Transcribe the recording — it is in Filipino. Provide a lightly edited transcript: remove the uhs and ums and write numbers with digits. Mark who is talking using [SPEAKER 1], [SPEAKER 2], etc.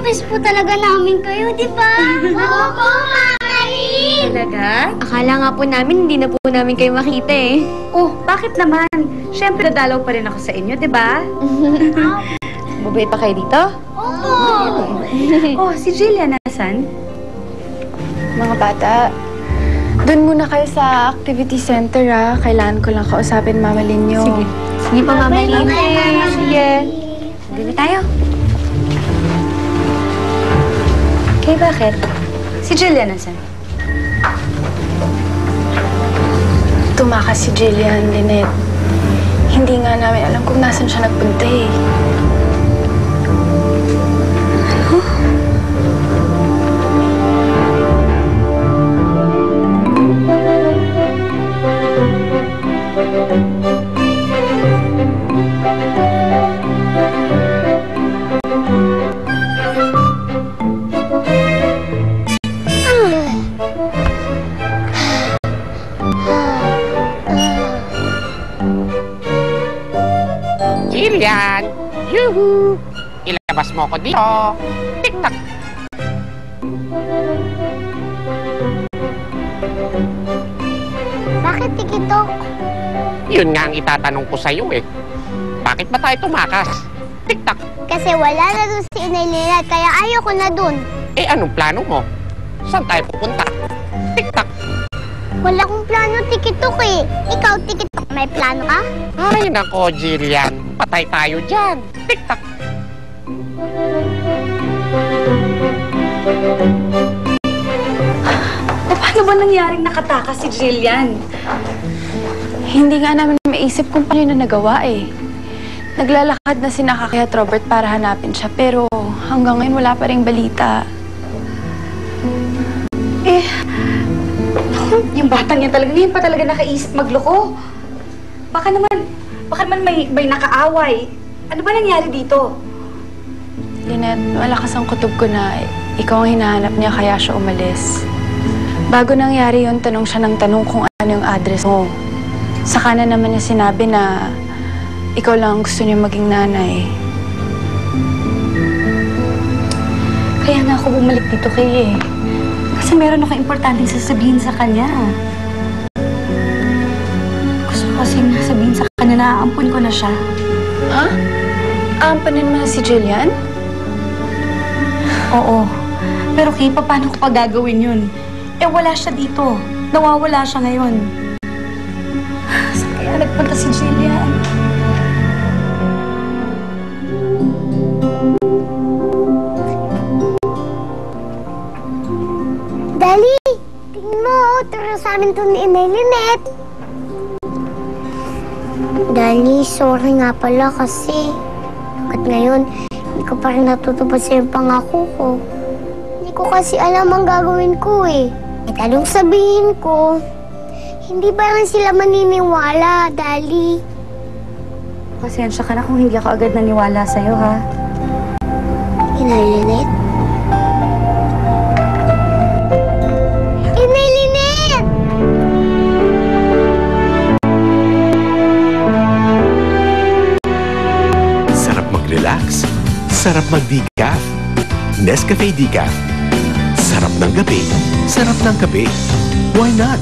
[SPEAKER 1] miss po talaga namin kayo, di ba? Opo, Mama Lynn!
[SPEAKER 2] Talaga?
[SPEAKER 3] Akala nga po namin, hindi na po namin kayo makita eh.
[SPEAKER 2] Oh, bakit naman? Siyempre, dadalaw pa rin ako sa inyo, di ba?
[SPEAKER 3] Mabait pa kayo dito?
[SPEAKER 1] Opo!
[SPEAKER 2] Oh, si Jillian nasan?
[SPEAKER 4] Mga bata, doon muna kayo sa activity center ha. Kailangan ko lang kausapin Mama Lynn nyo.
[SPEAKER 3] Sige. Sige pa, Mama Lynn.
[SPEAKER 2] Sige. Dito tayo. Okay, bakit? Si Jillian nasan?
[SPEAKER 4] Tumakas si Jillian, Lynette. Hindi nga namin alam kung nasan siya nagpunta eh.
[SPEAKER 5] Jillian! Yuhu! Ilabas mo ko dito! Tik-tak!
[SPEAKER 1] Bakit tikitok?
[SPEAKER 5] Yun nga ang itatanong ko sa'yo eh. Bakit ba tayo tumakas? Tik-tak!
[SPEAKER 1] Kasi wala na dun si Inay Lynette, kaya ayoko na dun.
[SPEAKER 5] Eh anong plano mo? Saan tayo pupunta? Tik-tak!
[SPEAKER 1] Wala akong plano tikitok eh. Ikaw, tikitok, may plano ka?
[SPEAKER 5] Ay nako, Jillian. Patay tayo dyan. Tik-tak!
[SPEAKER 2] Paano ba nangyaring nakatakas si Jillian?
[SPEAKER 4] Hindi nga namin maisip kung paano na nagawa eh. Naglalakad na si Nakaki at Robert para hanapin siya, pero hanggang ngayon wala pa ring balita.
[SPEAKER 2] Eh, yung batang yan talaga, ngayon pa talaga nakaisip magloko. Baka naman may nakaaway. Ano ba nangyari dito?
[SPEAKER 4] Lynette, malakas ang kutob ko na ikaw ang hinahanap niya kaya siya umalis. Bago nangyari yun, tanong siya ng tanong kung ano yung address mo. Saka na naman niya sinabi na ikaw lang ang gusto niya maging nanay.
[SPEAKER 2] Kaya nga ako bumalik dito kay kasi meron ako importanteng sasabihin sa kanya. Gusto ko kasing sabihin sa kanya na aampun ko na siya.
[SPEAKER 4] Ha? Aampanin mo na si Jillian?
[SPEAKER 2] Oo. Pero Kay, paano ko pa gagawin yun? Eh, wala siya dito. Nawawala siya ngayon. Saan kaya nagpunta si Jillian?
[SPEAKER 1] Dali! Tingnan mo, turo sa amin to ni Inay Lynette. Dali, sorry nga pala kasi at ngayon, hindi ko pa rin natutupad sa yung pangako ko. Hindi ko kasi alam ang gagawin ko eh. At anong sabihin ko, hindi ba rin sila maniniwala, Dali?
[SPEAKER 2] Pasensya ka na kung hindi ako agad naniwala sa'yo, ha?
[SPEAKER 1] Inay Lynette? Inay Lynette!
[SPEAKER 6] Sarap mag-relax. Sarap mag-decaf. Nescafe Decaf. Sarap ng gabi. Sarap ng kape. Why not?